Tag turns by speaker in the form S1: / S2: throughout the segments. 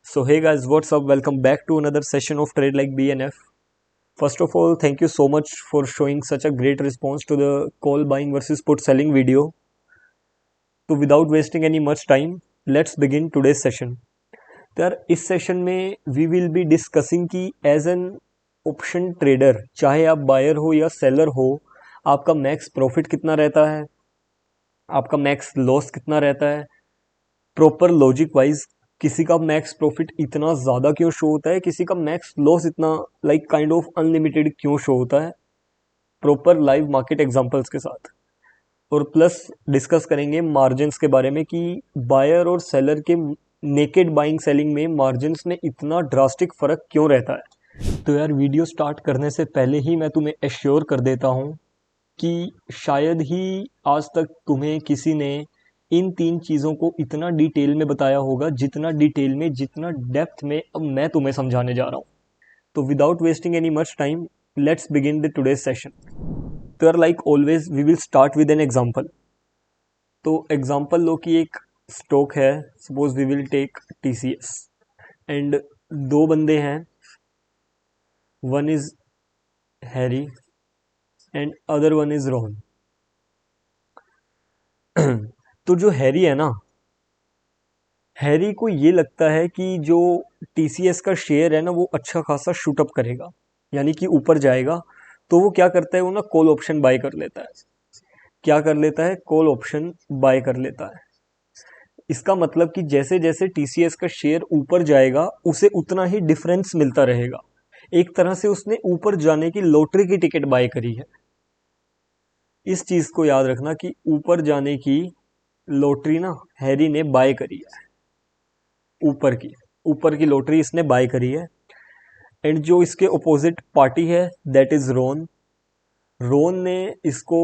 S1: So hey guys, what's up? Welcome back to another session of Trade Like BNF. First of all, thank you so much for showing such a great response to the call buying versus put selling video. So without wasting any much time, let's begin today's session. तो यार इस session में we will be discussing कि as an option trader, चाहे आप buyer हो या seller हो, आपका मैक्स प्रॉफिट कितना रहता है, आपका मैक्स लॉस कितना रहता है, प्रॉपर लॉजिक वाइज किसी का मैक्स प्रॉफिट इतना ज़्यादा क्यों शो होता है, किसी का मैक्स लॉस इतना लाइक काइंड ऑफ अनलिमिटेड क्यों शो होता है, प्रॉपर लाइव मार्केट एग्जांपल्स के साथ। और प्लस डिस्कस करेंगे मार्जिन्स के बारे में कि बायर और सेलर के नेकेड बाइंग सेलिंग में मार्जिन्स में इतना ड्रास्टिक फ़र्क क्यों रहता है। तो यार वीडियो स्टार्ट करने से पहले ही मैं तुम्हें एश्योर कर देता हूँ कि शायद ही आज तक तुम्हें किसी ने इन तीन चीज़ों को इतना डिटेल में बताया होगा, जितना डिटेल में, जितना डेप्थ में अब मैं तुम्हें समझाने जा रहा हूँ। तो without wasting any much time, let's begin the today's session. तो यार like always we will start with an example. तो एग्जांपल लो कि एक स्टॉक है, suppose we will take TCS and दो बंदे हैं, one is Harry and other one is Rohan. तो जो हैरी है ना, हैरी को ये लगता है कि जो TCS का शेयर है ना वो अच्छा खासा शूटअप करेगा, यानी कि ऊपर जाएगा। तो वो क्या करता है, वो ना कॉल ऑप्शन बाय कर लेता है। क्या कर लेता है? कॉल ऑप्शन बाय कर लेता है। इसका मतलब कि जैसे जैसे TCS का शेयर ऊपर जाएगा उसे उतना ही डिफरेंस मिलता रहेगा। एक तरह से उसने ऊपर जाने की लॉटरी की टिकट बाय करी है। इस चीज को याद रखना कि ऊपर जाने की लॉटरी ना हैरी ने बाय करी है, ऊपर की लॉटरी इसने बाय करी है। एंड जो इसके अपोजिट पार्टी है दैट इज रोन, रोन ने इसको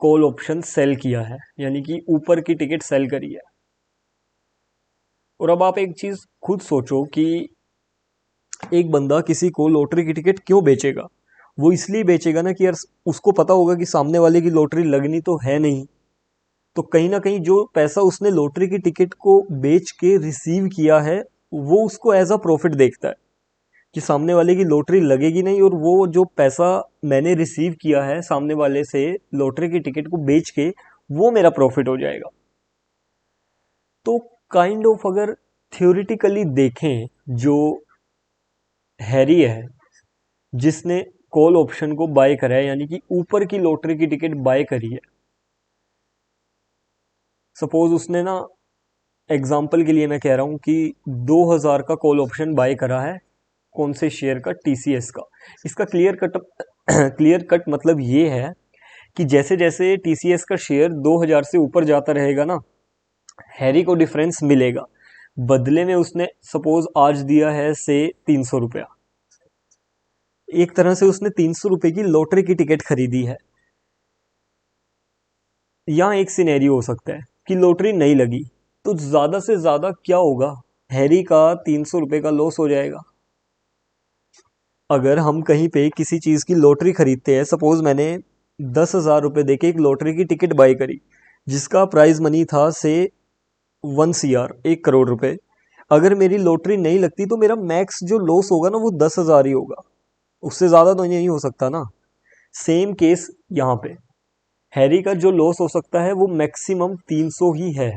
S1: कॉल ऑप्शन सेल किया है, यानी कि ऊपर की टिकट सेल करी है। और अब आप एक चीज खुद सोचो कि एक बंदा किसी को लॉटरी की टिकट क्यों बेचेगा? वो इसलिए बेचेगा ना कि यार उसको पता होगा कि सामने वाले की लॉटरी लगनी तो है नहीं। तो कहीं ना कहीं जो पैसा उसने लॉटरी की टिकट को बेच के रिसीव किया है वो उसको एज अ प्रॉफिट देखता है कि सामने वाले की लॉटरी लगेगी नहीं, और वो जो पैसा मैंने रिसीव किया है सामने वाले से लॉटरी की टिकट को बेच के, वो मेरा प्रॉफिट हो जाएगा। तो काइंड ऑफ अगर थ्योरेटिकली देखें, जो हैरी है जिसने कॉल ऑप्शन को बाय करा है, यानी कि ऊपर की लॉटरी की टिकट बाय करी है, सपोज उसने ना, एग्जाम्पल के लिए मैं कह रहा हूं कि 2000 का कॉल ऑप्शन बाय करा है, कौन से शेयर का? TCS का। इसका क्लियर कट क्लियर कट मतलब ये है कि जैसे जैसे TCS का शेयर 2000 से ऊपर जाता रहेगा ना, हैरी को डिफरेंस मिलेगा। बदले में उसने सपोज आज दिया है से 300 रुपया, एक तरह से उसने 300 रुपये की लॉटरी की टिकट खरीदी है। यहाँ एक सिनेरियो हो सकता है कि लॉटरी नहीं लगी, तो ज्यादा से ज्यादा क्या होगा? हैरी का 300 रुपये का लॉस हो जाएगा। अगर हम कहीं पे किसी चीज की लॉटरी खरीदते हैं, सपोज मैंने 10,000 रुपये देके एक लॉटरी की टिकट बाई करी जिसका प्राइज मनी था से 1 CR, 1 करोड़ रुपए। अगर मेरी लॉटरी नहीं लगती तो मेरा मैक्स जो लॉस होगा ना वो 10,000 ही होगा, उससे ज्यादा तो नहीं हो सकता ना। सेम केस यहाँ पे, हैरी का जो लॉस हो सकता है वो मैक्सिमम 300 ही है।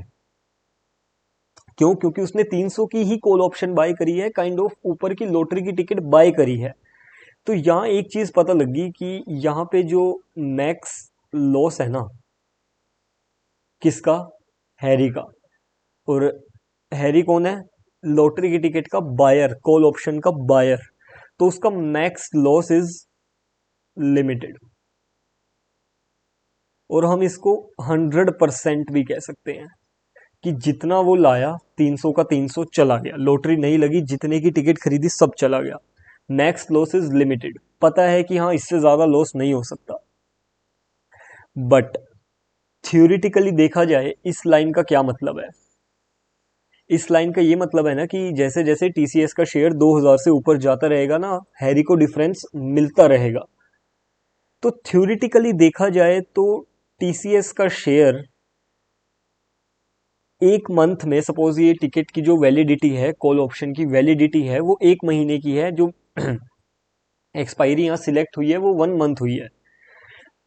S1: क्यों? क्योंकि उसने 300 की ही कॉल ऑप्शन बाय करी है, काइंड ऑफ ऊपर की लॉटरी की टिकट बाय करी है। तो यहाँ एक चीज पता लगी कि यहाँ पे जो मैक्स लॉस है ना, किसका? हैरी का। और हैरी कौन है? लॉटरी की टिकट का बायर, कॉल ऑप्शन का बायर। तो उसका मैक्स लॉस इज लिमिटेड, और हम इसको 100% भी कह सकते हैं कि जितना वो लाया 300 का 300 चला गया, लॉटरी नहीं लगी, जितने की टिकट खरीदी सब चला गया। मैक्स लॉस इज लिमिटेड, पता है कि हाँ इससे ज्यादा लॉस नहीं हो सकता। बट थ्योरेटिकली देखा जाए इस लाइन का क्या मतलब है? इस लाइन का ये मतलब है ना कि जैसे जैसे TCS का शेयर 2000 से ऊपर जाता रहेगा ना, हैरी को डिफरेंस मिलता रहेगा। तो थ्योरेटिकली देखा जाए तो TCS का शेयर एक मंथ में सपोज ये टिकट की जो वैलिडिटी है, कॉल ऑप्शन की वैलिडिटी है वो 1 महीने की है, जो एक्सपायरी यहाँ सिलेक्ट हुई है वो 1 मंथ हुई है।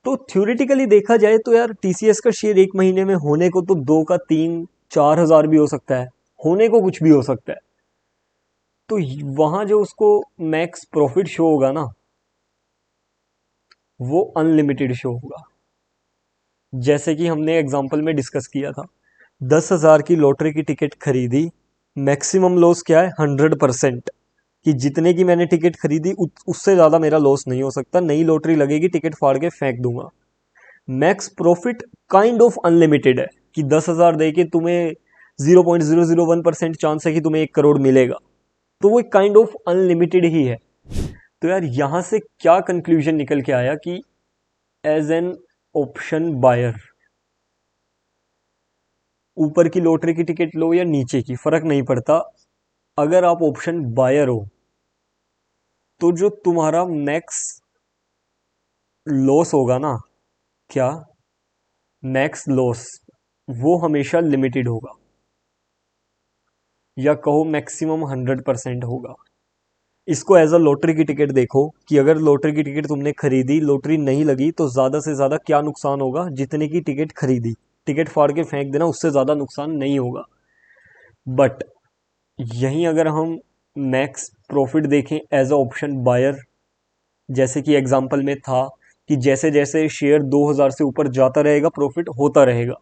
S1: तो थ्योरेटिकली देखा जाए तो यार टीसीएस का शेयर 1 महीने में होने को तो 2 का 3-4 हज़ार भी हो सकता है, होने को कुछ भी हो सकता है। तो वहां जो उसको मैक्स प्रॉफिट शो होगा ना, वो अनलिमिटेड शो होगा। जैसे कि हमने एग्जाम्पल में डिस्कस किया था, 10,000 की लॉटरी की टिकट खरीदी, मैक्सिमम लॉस क्या है, 100%। कि जितने की मैंने टिकट खरीदी उससे ज़्यादा मेरा लॉस नहीं हो सकता, नई लॉटरी लगेगी टिकट फाड़ के फेंक दूंगा। Max profit kind of unlimited है कि 10,000 दे के तुम्हें 0.001% चांस है कि तुम्हें 1 करोड़ मिलेगा, तो वो एक काइंड ऑफ अनलिमिटेड ही है। तो यार यहां से क्या कंक्लूजन निकल के आया कि एज एन ऑप्शन बायर, ऊपर की लॉटरी की टिकट लो या नीचे की, फर्क नहीं पड़ता, अगर आप ऑप्शन बायर हो तो जो तुम्हारा मैक्स लॉस होगा ना, क्या, मैक्स लॉस, वो हमेशा लिमिटेड होगा, या कहो मैक्सिमम 100% होगा। इसको एज अ लॉटरी की टिकट देखो कि अगर लॉटरी की टिकट तुमने खरीदी, लॉटरी नहीं लगी, तो ज्यादा से ज्यादा क्या नुकसान होगा, जितने की टिकट खरीदी टिकट फाड़ के फेंक देना, उससे ज्यादा नुकसान नहीं होगा। बट यहीं अगर हम मैक्स प्रॉफिट देखें एज अ ऑप्शन बायर, जैसे कि एग्जांपल में था कि जैसे जैसे शेयर 2,000 से ऊपर जाता रहेगा प्रॉफिट होता रहेगा,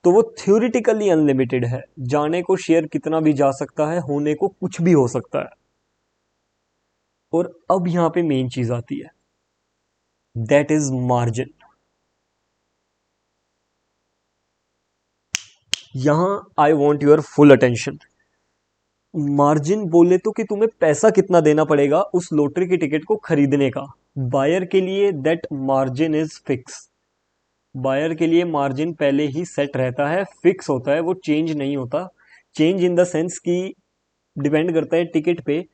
S1: तो वो थ्योरिटिकली अनलिमिटेड है, जाने को शेयर कितना भी जा सकता है, होने को कुछ भी हो सकता है। और अब यहां पे मेन चीज आती है, दैट इज मार्जिन। यहां I want your full attention. Margin बोले तो कि तुम्हें पैसा कितना देना पड़ेगा उस लॉटरी की टिकट को खरीदने का। बायर के लिए that margin is fix. Buyer के लिए मार्जिन पहले ही सेट रहता है, फिक्स होता है, वो चेंज नहीं होता। चेंज इन द सेंस कि डिपेंड करता है टिकट पे,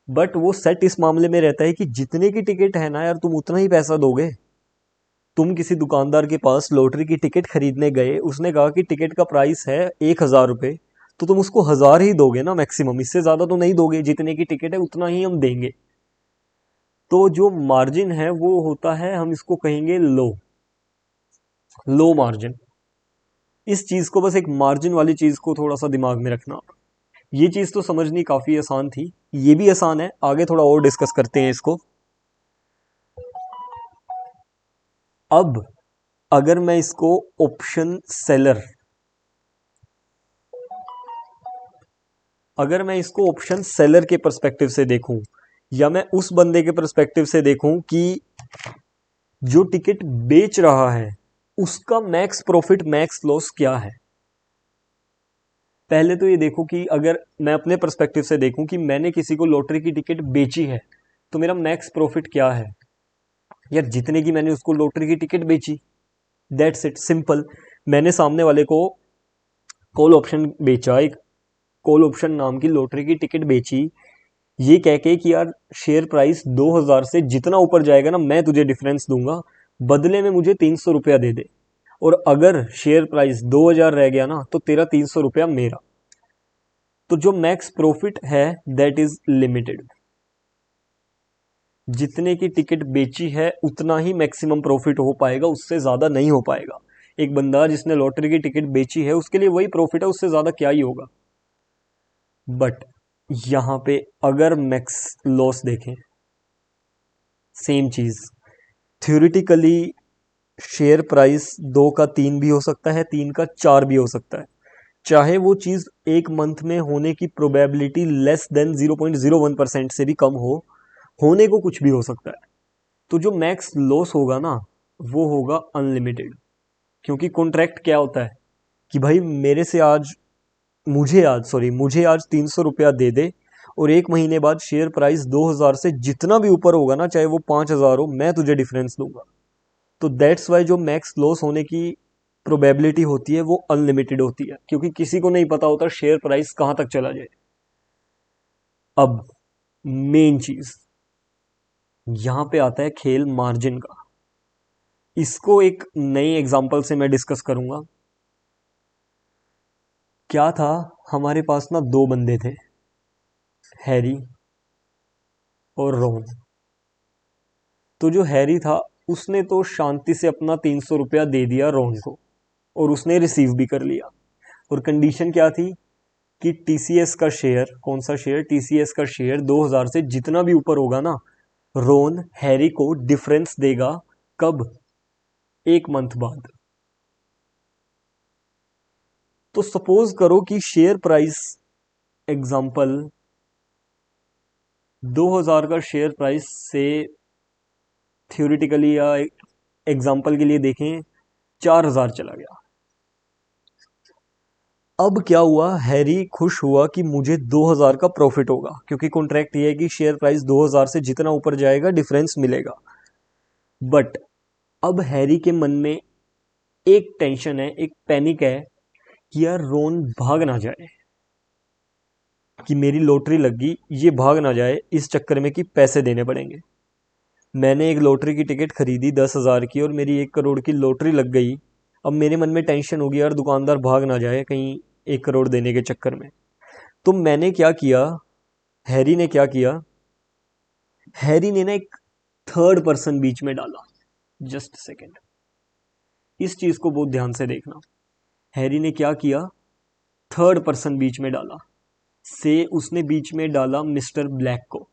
S1: बट वो सेट इस मामले में रहता है कि जितने की टिकट है ना यार, तुम उतना ही पैसा दोगे। तुम किसी दुकानदार के पास लॉटरी की टिकट खरीदने गए, उसने कहा कि टिकट का प्राइस है 1,000 रुपये, तो तुम उसको 1,000 ही दोगे ना मैक्सिमम, इससे ज्यादा तो नहीं दोगे, जितने की टिकट है उतना ही हम देंगे। तो जो मार्जिन है वो होता है, हम इसको कहेंगे लो, लो मार्जिन। इस चीज को, बस एक मार्जिन वाली चीज को थोड़ा सा दिमाग में रखना। ये चीज तो समझनी काफी आसान थी, ये भी आसान है, आगे थोड़ा और डिस्कस करते हैं इसको। अब अगर मैं इसको ऑप्शन सेलर, अगर मैं इसको ऑप्शन सेलर के पर्सपेक्टिव से देखूं, या मैं उस बंदे के पर्सपेक्टिव से देखूं कि जो टिकट बेच रहा है उसका मैक्स प्रॉफिट मैक्स लॉस क्या है। पहले तो ये देखो कि अगर मैं अपने पर्सपेक्टिव से देखूं कि मैंने किसी को लॉटरी की टिकट बेची है, तो मेरा मैक्स प्रॉफिट क्या है। यार जितने की मैंने उसको लॉटरी की टिकट बेची, दैट्स इट, सिंपल। मैंने सामने वाले को कॉल ऑप्शन बेचा, एक कॉल ऑप्शन नाम की लॉटरी की टिकट बेची, ये कह के कि यार शेयर प्राइस 2,000 से जितना ऊपर जाएगा ना मैं तुझे डिफरेंस दूंगा, बदले में मुझे 300 रुपया दे दे, और अगर शेयर प्राइस 2,000 रह गया ना तो तेरा 300 रुपया मेरा। तो जो मैक्स प्रॉफिट है दैट इज लिमिटेड। जितने की टिकट बेची है उतना ही मैक्सिमम प्रॉफिट हो पाएगा, उससे ज्यादा नहीं हो पाएगा। एक बंदा जिसने लॉटरी की टिकट बेची है उसके लिए वही प्रॉफिट है, उससे ज्यादा क्या ही होगा। बट यहां पे अगर मैक्स लॉस देखें, सेम चीज, थ्योरेटिकली शेयर प्राइस 2 का 3 भी हो सकता है, 3 का 4 भी हो सकता है, चाहे वो चीज एक मंथ में होने की प्रोबेबिलिटी लेस देन 0.01% से भी कम हो, होने को कुछ भी हो सकता है। तो जो मैक्स लॉस होगा ना, वो होगा अनलिमिटेड। क्योंकि कॉन्ट्रैक्ट क्या होता है कि भाई मेरे से आज, मुझे आज 300 रुपया दे दे, और 1 महीने बाद शेयर प्राइस 2,000 से जितना भी ऊपर होगा ना, चाहे वो 5,000 हो, मैं तुझे डिफरेंस दूंगा। तो दैट्स वाई जो मैक्स लॉस होने की प्रोबेबिलिटी होती है वो अनलिमिटेड होती है, क्योंकि किसी को नहीं पता होता शेयर प्राइस कहां तक चला जाए। अब मेन चीज यहां पे आता है, खेल मार्जिन का। इसको एक नई एग्जांपल से मैं डिस्कस करूंगा क्या था, हमारे पास ना दो बंदे थे, हैरी और रोन। तो जो हैरी था उसने तो शांति से अपना 300 रुपया दे दिया रोन को, और उसने रिसीव भी कर लिया। और कंडीशन क्या थी कि टीसीएस का शेयर, कौन सा शेयर, टीसीएस का शेयर 2000 से जितना भी ऊपर होगा ना, रोन हैरी को डिफरेंस देगा। कब? 1 मंथ बाद। तो सपोज करो कि शेयर प्राइस, एग्जांपल 2000 का शेयर प्राइस से थ्योरेटिकली या एग्जांपल के लिए देखें 4000 चला गया। अब क्या हुआ, हैरी खुश हुआ कि मुझे 2000 का प्रॉफिट होगा, क्योंकि कॉन्ट्रैक्ट ये है कि शेयर प्राइस 2000 से जितना ऊपर जाएगा डिफरेंस मिलेगा। बट अब हैरी के मन में एक टेंशन है, एक पैनिक है कि यार रोन भाग ना जाए, कि मेरी लॉटरी लग गई, ये भाग ना जाए इस चक्कर में कि पैसे देने पड़ेंगे। मैंने एक लॉटरी की टिकट खरीदी 10,000 की और मेरी 1 करोड़ की लॉटरी लग गई। अब मेरे मन में टेंशन होगी, यार दुकानदार भाग ना जाए कहीं 1 करोड़ देने के चक्कर में। तो मैंने क्या किया, हैरी ने क्या किया, हैरी ने ना एक थर्ड पर्सन बीच में डाला। जस्ट सेकेंड, इस चीज को बहुत ध्यान से देखना। हैरी ने क्या किया, थर्ड पर्सन बीच में डाला। से उसने बीच में डाला मिस्टर ब्लैक को।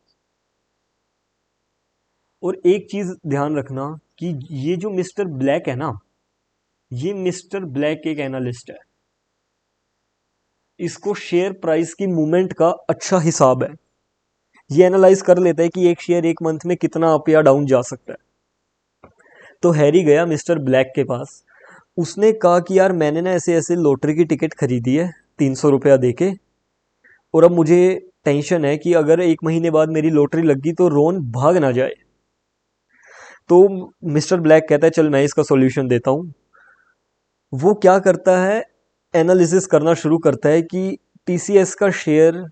S1: और एक चीज ध्यान रखना कि ये जो मिस्टर ब्लैक है ना, ये मिस्टर ब्लैक एक एनालिस्ट है, इसको शेयर प्राइस की मूवमेंट का अच्छा हिसाब है। ये एनालाइज कर लेता है कि एक शेयर 1 मंथ में कितना अप या डाउन जा सकता है। तो हैरी गया मिस्टर ब्लैक के पास, उसने कहा कि यार मैंने ना ऐसे ऐसे लॉटरी की टिकट खरीदी है 300 रुपया देके, और अब मुझे टेंशन है कि अगर 1 महीने बाद मेरी लॉटरी लग गई तो रोन भाग ना जाए। तो मिस्टर ब्लैक कहता है चल मैं इसका सॉल्यूशन देता हूं। वो क्या करता है, एनालिसिस करना शुरू करता है कि टीसीएस का शेयर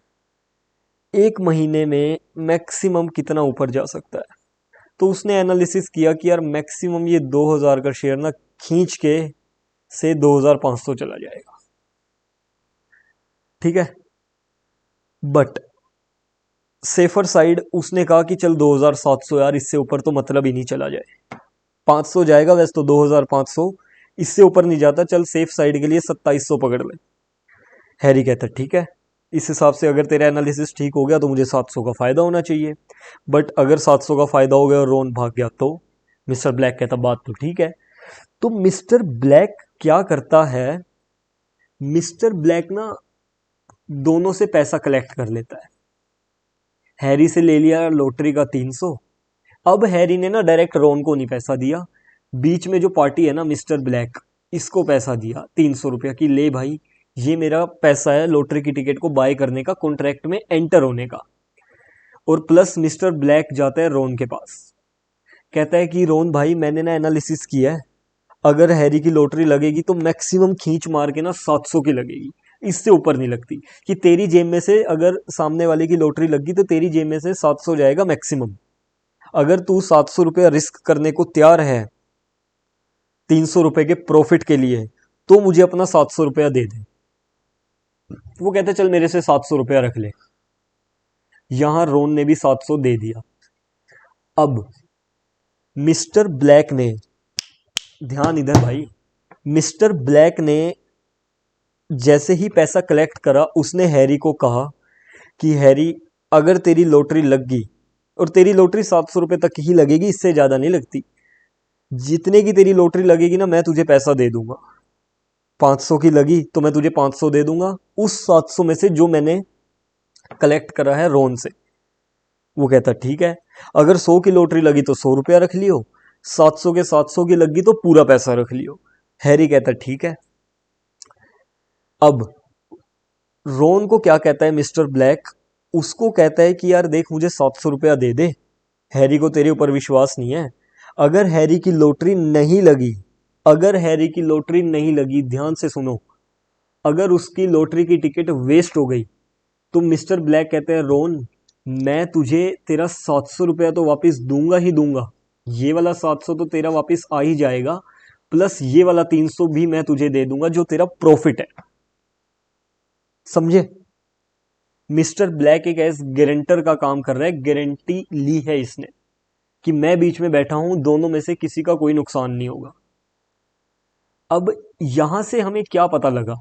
S1: 1 महीने में मैक्सिमम कितना ऊपर जा सकता है। तो उसने एनालिसिस किया कि यार मैक्सिमम ये 2000 का शेयर ना खींच के से 2500 चला जाएगा। ठीक है, बट सेफर साइड उसने कहा कि चल 2700, यार इससे ऊपर तो मतलब ही नहीं चला जाए। 500 जाएगा वैसे तो 2500, इससे ऊपर नहीं जाता, चल सेफ साइड के लिए 2700 पकड़ ले। हैरी कहता ठीक है, इस हिसाब से अगर तेरा एनालिसिस ठीक हो गया तो मुझे 700 का फायदा होना चाहिए। बट अगर 700 का फायदा हो गया और रोन भाग गया तो मिस्टर ब्लैक कहता बात तो ठीक है। तो मिस्टर ब्लैक क्या करता है, मिस्टर ब्लैक ना दोनों से पैसा कलेक्ट कर लेता है। हैरी से ले लिया लॉटरी का 300। अब हैरी ने ना डायरेक्ट रोन को नहीं पैसा दिया, बीच में जो पार्टी है ना मिस्टर ब्लैक, इसको पैसा दिया 300 रुपया की, ले भाई ये मेरा पैसा है लॉटरी की टिकट को बाय करने का, कॉन्ट्रैक्ट में एंटर होने का। और प्लस मिस्टर ब्लैक जाता है रोन के पास, कहता है कि रोन भाई मैंने ना एनालिसिस किया है, अगर हैरी की लॉटरी लगेगी तो मैक्सिमम खींच मार के ना 700 की लगेगी, इससे ऊपर नहीं लगती। कि तेरी जेब में से अगर सामने वाले की लॉटरी लगी तो तेरी जेब में से 700 जाएगा मैक्सिमम। अगर तू 700 रुपया रिस्क करने को तैयार है 300 रुपए के प्रॉफिट के लिए, तो मुझे अपना 700 रुपया दे दे। वो कहते चल मेरे से 700 रुपया रख ले। यहां रोन ने भी 700 दे दिया। अब मिस्टर ब्लैक ने, ध्यान इधर भाई, मिस्टर ब्लैक ने जैसे ही पैसा कलेक्ट करा उसने हैरी को कहा कि हैरी अगर तेरी लॉटरी लग गई, और तेरी लॉटरी 700 रुपये तक ही लगेगी, इससे ज्यादा नहीं लगती, जितने की तेरी लॉटरी लगेगी ना मैं तुझे पैसा दे दूंगा। 500 की लगी तो मैं तुझे 500 दे दूंगा, उस 700 में से जो मैंने कलेक्ट करा है रोन से। वो कहता ठीक है, अगर 100 की लॉटरी लगी तो 100 रुपया रख लियो, 700 के 700 की लगी तो पूरा पैसा रख लियो। हैरी कहता ठीक है। अब रोन को क्या कहता है मिस्टर ब्लैक, उसको कहता है कि यार देख मुझे 700 रुपया दे दे, हैरी को तेरे ऊपर विश्वास नहीं है। अगर हैरी की लॉटरी नहीं लगी, अगर हैरी की लॉटरी नहीं लगी, ध्यान से सुनो, अगर उसकी लॉटरी की टिकट वेस्ट हो गई तो मिस्टर ब्लैक कहते हैं रोन मैं तुझे तेरा 700 रुपया तो वापस दूंगा ही दूंगा, ये वाला 700 तो तेरा वापस आ ही जाएगा, प्लस ये वाला 300 भी मैं तुझे दे दूंगा जो तेरा प्रॉफिट है। समझे? मिस्टर ब्लैक एक एज गारंटर का काम कर रहा है, गारंटी ली है इसने कि मैं बीच में बैठा हूं, दोनों में से किसी का कोई नुकसान नहीं होगा। अब यहां से हमें क्या पता लगा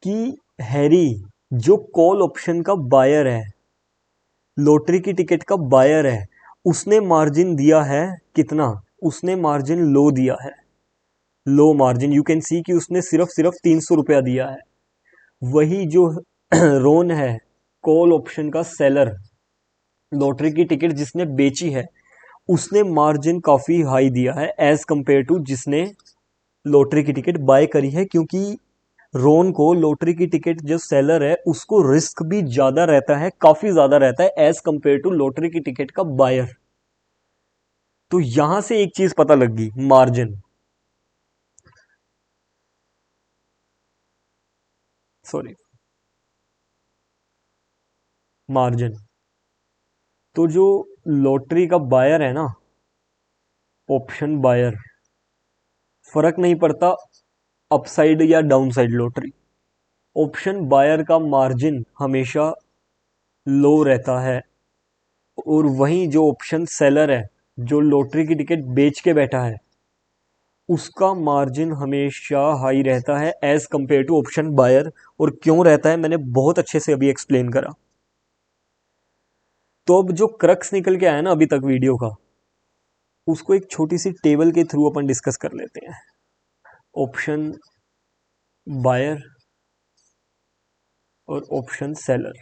S1: कि हैरी जो कॉल ऑप्शन का बायर है, लॉटरी की टिकट का बायर है, उसने मार्जिन दिया है कितना? उसने मार्जिन लो दिया है, low margin. You can see कि उसने सिर्फ 300 रुपया दिया है। वही जो रोन है, कॉल ऑप्शन का सेलर, लॉटरी की टिकट जिसने बेची है, उसने मार्जिन काफी हाई दिया है एज कंपेयर टू जिसने लॉटरी की टिकट बाय करी है, क्योंकि रोन को लॉटरी की टिकट जो सेलर है उसको रिस्क भी ज्यादा रहता है, काफी ज्यादा रहता है एज कंपेयर टू लॉटरी की टिकट का बायर। तो यहां से एक चीज पता लग गई, मार्जिन, सॉरी, मार्जिन। तो जो लॉटरी का बायर है ना, ऑप्शन बायर, फर्क नहीं पड़ता अपसाइड या डाउनसाइड लॉटरी, ऑप्शन बायर का मार्जिन हमेशा लो रहता है। और वहीं जो ऑप्शन सेलर है, जो लॉटरी की टिकट बेच के बैठा है, उसका मार्जिन हमेशा हाई रहता है as compare to option buyer. और क्यों रहता है मैंने बहुत अच्छे से अभी एक्सप्लेन करा। तो अब जो क्रक्स निकल के आया ना अभी तक वीडियो का, उसको एक छोटी सी टेबल के थ्रू अपन डिस्कस कर लेते हैं। ऑप्शन बायर और ऑप्शन सेलर,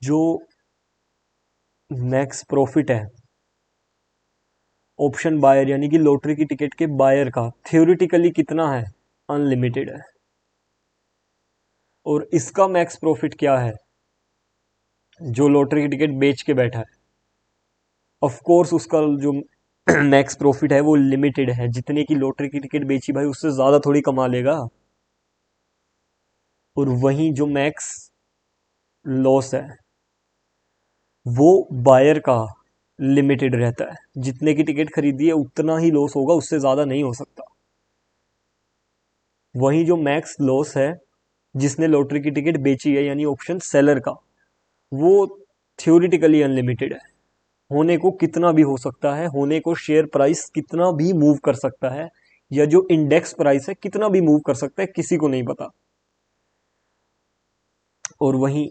S1: जो मैक्स प्रॉफिट है ऑप्शन बायर यानी कि लॉटरी की टिकट के बायर का, थ्योरेटिकली कितना है? अनलिमिटेड है। और इसका मैक्स प्रॉफिट क्या है? जो लॉटरी की टिकट बेच के बैठा है, ऑफ कोर्स उसका जो मैक्स प्रॉफिट है वो लिमिटेड है। जितने की लॉटरी की टिकट बेची भाई, उससे ज्यादा थोड़ी कमा लेगा। और वहीं जो मैक्स लॉस है वो बायर का लिमिटेड रहता है। जितने की टिकट खरीदी है उतना ही लॉस होगा, उससे ज्यादा नहीं हो सकता। वहीं जो मैक्स लॉस है जिसने लॉटरी की टिकट बेची है, यानी ऑप्शन सेलर का, वो थ्योरेटिकली अनलिमिटेड है। होने को कितना भी हो सकता है, होने को शेयर प्राइस कितना भी मूव कर सकता है, या जो इंडेक्स प्राइस है कितना भी मूव कर सकता है, किसी को नहीं पता। और वहीं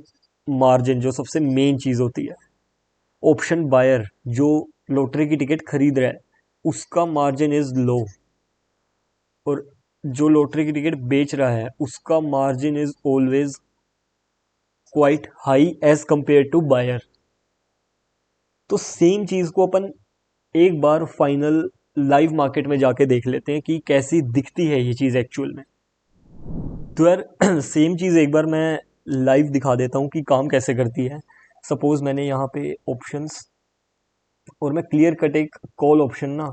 S1: मार्जिन जो सबसे मेन चीज होती है, ऑप्शन बायर जो लॉटरी की टिकट खरीद रहा है उसका मार्जिन इज लो, और जो लॉटरी की टिकट बेच रहा है उसका margin is always quite high as compare to buyer. तो सेम चीज को अपन एक बार फाइनल लाइव मार्केट में जाके देख लेते हैं कि कैसी दिखती है ये चीज एक्चुअल में। तो यार सेम चीज एक बार मैं लाइव दिखा देता हूँ कि काम कैसे करती है। सपोज मैंने यहाँ पे ऑप्शंस, और मैं क्लियर कट एक कॉल ऑप्शन ना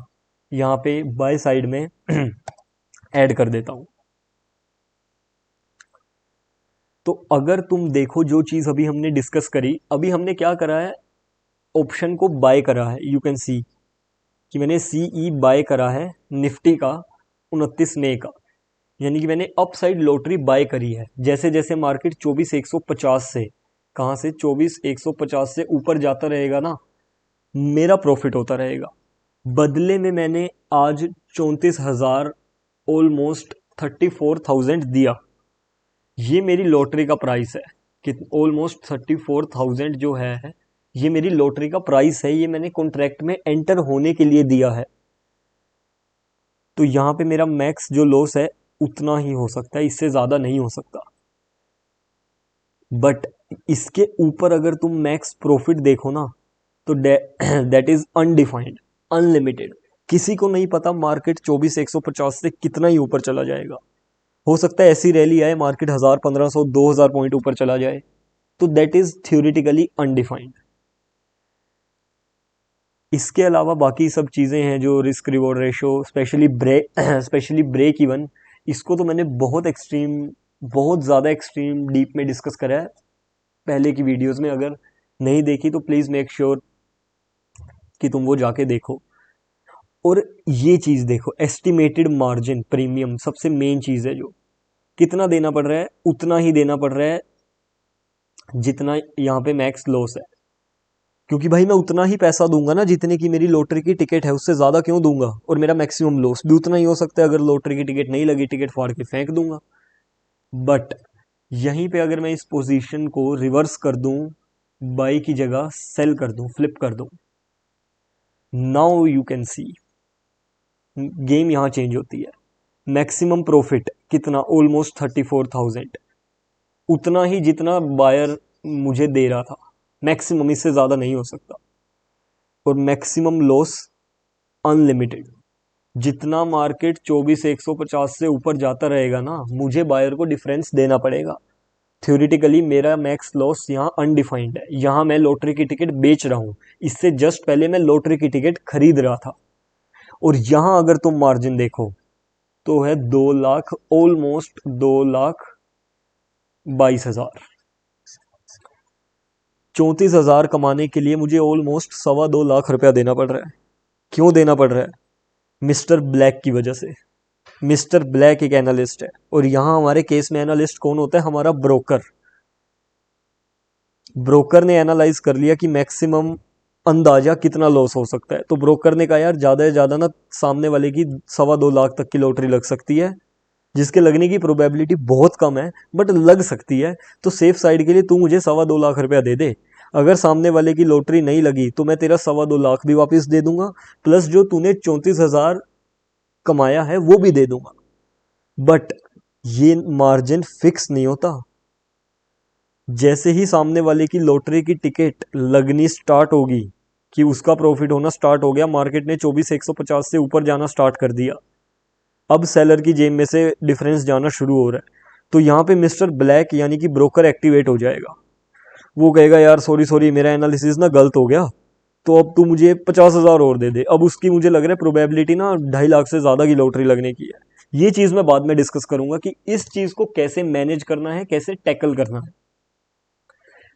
S1: यहाँ पे बाय साइड में ऐड कर देता हूँ। तो अगर तुम देखो जो चीज अभी हमने डिस्कस करी, अभी हमने क्या करा है, ऑप्शन को बाय करा है। यू कैन सी कि मैंने सीई बाय करा है निफ्टी का 29 मई का, यानी कि मैंने अप साइड लॉटरी बाय करी है। जैसे जैसे मार्केट 24,150 से, कहाँ से, 24,150 से ऊपर जाता रहेगा ना, मेरा प्रॉफिट होता रहेगा। बदले में मैंने आज 34,000, ऑलमोस्ट 34,000 दिया। ये मेरी लॉटरी का प्राइस है कि ऑलमोस्ट 34,000 जो है, ये मेरी लॉटरी का प्राइस है। ये मैंने कॉन्ट्रैक्ट में एंटर होने के लिए दिया है। तो यहाँ पे मेरा मैक्स जो लॉस है उतना ही हो सकता है, इससे ज़्यादा नहीं हो सकता। बट इसके ऊपर अगर तुम मैक्स प्रॉफिट देखो ना, तो दैट इज अनडिफाइंड, अनलिमिटेड। किसी को नहीं पता मार्केट 24,150 से कितना ही ऊपर चला जाएगा। हो सकता है ऐसी रैली आए मार्केट 1,000, 1,500, 2,000 पॉइंट ऊपर चला जाए। तो दैट इज थ्योरेटिकली अनडिफाइंड। इसके अलावा बाकी सब चीज़ें हैं जो risk reward ratio, specially break even, इसको तो मैंने बहुत एक्सट्रीम, बहुत ज़्यादा एक्सट्रीम डीप में डिस्कस करा है पहले की वीडियोस में। अगर नहीं देखी तो प्लीज़ मेक श्योर कि तुम वो जाके देखो। और ये चीज़ देखो, एस्टिमेटेड मार्जिन प्रीमियम सबसे मेन चीज़ है, जो कितना देना पड़ रहा है उतना ही देना पड़ रहा है जितना यहाँ पे मैक्स लॉस है, क्योंकि भाई मैं उतना ही पैसा दूंगा ना जितने की मेरी लॉटरी की टिकट है, उससे ज़्यादा क्यों दूंगा, और मेरा मैक्सिमम लॉस भी उतना ही हो सकता है। अगर लॉटरी की टिकट नहीं लगी, टिकट फाड़ के फेंक दूंगा। बट यहीं पे अगर मैं इस पोजीशन को रिवर्स कर दूं, बाई की जगह सेल कर दूं, फ्लिप कर दूं, now you can see game यहाँ चेंज होती है। मैक्सिमम प्रॉफिट कितना, ऑलमोस्ट 34,000, उतना ही जितना बायर मुझे दे रहा था, मैक्सिमम, इससे ज़्यादा नहीं हो सकता। और मैक्सिमम लॉस अनलिमिटेड, जितना मार्केट 24,150 से ऊपर जाता रहेगा ना, मुझे बायर को डिफरेंस देना पड़ेगा। थ्योरेटिकली मेरा मैक्स लॉस यहाँ अनडिफाइंड है। यहाँ मैं लॉटरी की टिकट बेच रहा हूँ, इससे जस्ट पहले मैं लॉटरी की टिकट खरीद रहा था। और यहाँ अगर तुम मार्जिन देखो तो है 2 लाख, ऑलमोस्ट 2,22,000। 34,000 कमाने के लिए मुझे ऑलमोस्ट 2.25 लाख रुपया देना पड़ रहा है। क्यों देना पड़ रहा है? मिस्टर ब्लैक की वजह से। मिस्टर ब्लैक एक एनालिस्ट है, और यहाँ हमारे केस में एनालिस्ट कौन होता है? हमारा ब्रोकर। ब्रोकर ने एनालाइज कर लिया कि मैक्सिमम अंदाजा कितना लॉस हो सकता है, तो ब्रोकर ने कहा यार ज़्यादा से ज़्यादा ना सामने वाले की 2.25 लाख तक की लॉटरी लग सकती है, जिसके लगने की प्रोबेबिलिटी बहुत कम है बट लग सकती है। तो सेफ साइड के लिए तू मुझे 2.25 लाख रुपया दे दे। अगर सामने वाले की लॉटरी नहीं लगी तो मैं तेरा 2.25 लाख भी वापस दे दूंगा, प्लस जो तूने 34,000 कमाया है वो भी दे दूंगा। बट ये मार्जिन फिक्स नहीं होता। जैसे ही सामने वाले की लॉटरी की टिकट लगनी स्टार्ट होगी, कि उसका प्रॉफिट होना स्टार्ट हो गया, मार्केट ने 24,150 से ऊपर जाना स्टार्ट कर दिया, अब सेलर की जेब में से डिफरेंस जाना शुरू हो रहा है, तो यहाँ पे मिस्टर ब्लैक यानी कि ब्रोकर एक्टिवेट हो जाएगा। वो कहेगा यार सॉरी सॉरी, मेरा एनालिसिस ना गलत हो गया, तो अब तू मुझे 50,000 और दे दे। अब उसकी मुझे लग रहा है प्रोबेबिलिटी ना 2.5 लाख से ज़्यादा की लॉटरी लगने की है। ये चीज़ मैं बाद में डिस्कस करूंगा कि इस चीज़ को कैसे मैनेज करना है, कैसे टैकल करना है।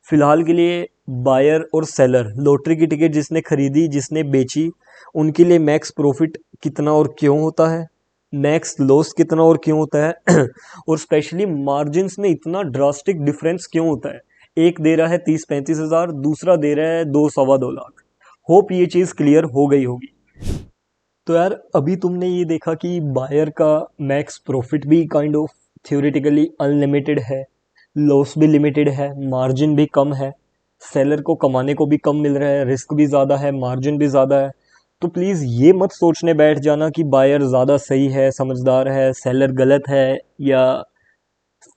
S1: फिलहाल के लिए बायर और सेलर, लॉटरी की टिकट जिसने खरीदी जिसने बेची, उनके लिए मैक्स प्रॉफिट कितना और क्यों होता है, मैक्स लॉस कितना और क्यों होता है और स्पेशली मार्जिन्स में इतना ड्रास्टिक डिफरेंस क्यों होता है। एक दे रहा है 30-35 हज़ार, दूसरा दे रहा है 2-2.25 लाख। होप ये चीज़ क्लियर हो गई होगी। तो यार अभी तुमने ये देखा कि बायर का मैक्स प्रॉफिट भी काइंड ऑफ थ्योरेटिकली अनलिमिटेड है, लॉस भी लिमिटेड है, मार्जिन भी कम है, सेलर को कमाने को भी कम मिल रहा है, रिस्क भी ज़्यादा है, मार्जिन भी ज़्यादा है। तो प्लीज़ ये मत सोचने बैठ जाना कि बायर ज़्यादा सही है, समझदार है, सेलर गलत है या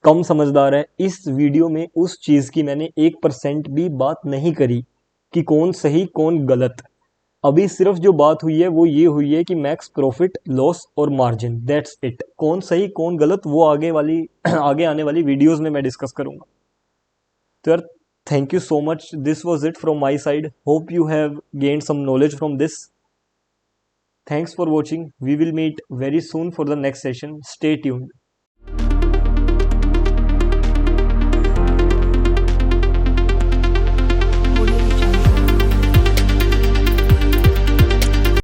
S1: कम समझदार है। इस वीडियो में उस चीज़ की मैंने 1% भी बात नहीं करी कि कौन सही कौन गलत। अभी सिर्फ जो बात हुई है वो ये हुई है कि मैक्स प्रॉफिट, लॉस और मार्जिन, दैट्स इट। कौन सही कौन गलत वो आगे वाली आगे आने वाली वीडियोस में मैं डिस्कस करूंगा। तो यार thank you so much, this was it from my side, hope you have gained some knowledge from this. Thanks for watching, we will meet very soon for the next session, stay tuned.